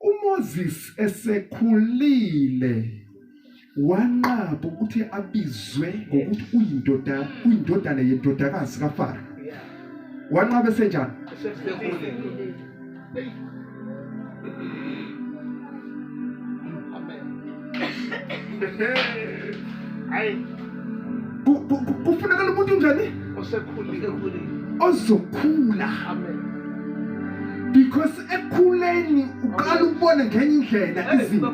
uMoses esekhulile wanqaba ukuthi abizwe ngokuthi uyindodana yendodakazi kaFaro. Wanqaba esenjani? Kufuneka lo muntu njani? Ozokhula. Because ekhuleni uqala ukubona ngenye indlela izinto.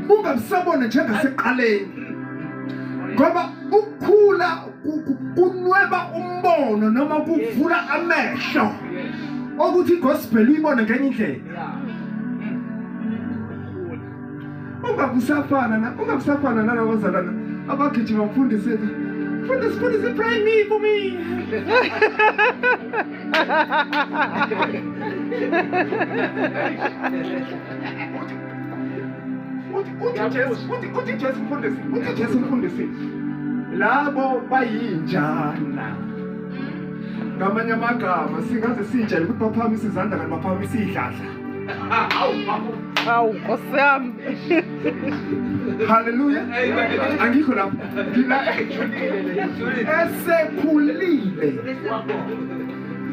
Ungabisabona njengaseqaleni. Ngoba ukukhula kunweba umbono noma kuvula amehlo. Ukuthi igospel uyibona ngenye indlela. Ungabusafana nalabazalwana abagijima bafundise Fundisi, pray me for me. Uthi Jesu mfundisi labo bayinjana. Ngamanye amagama singaze sijele ukuthi baphakamisa izandla kanti baphakamisa idladla. Hawu Nkosi. Hallelujah. Angikho lapho.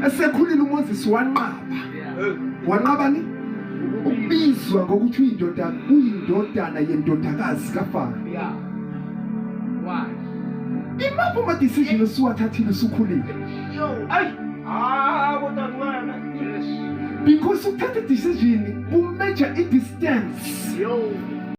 Esekhulile uMoses wanqaba ni? Ubizwa ngokuthi uyindodana yendodakazi kaFaro. Imaphi ama decision osuwathathile usukhulile? Because ukuthatha decision umeasure distance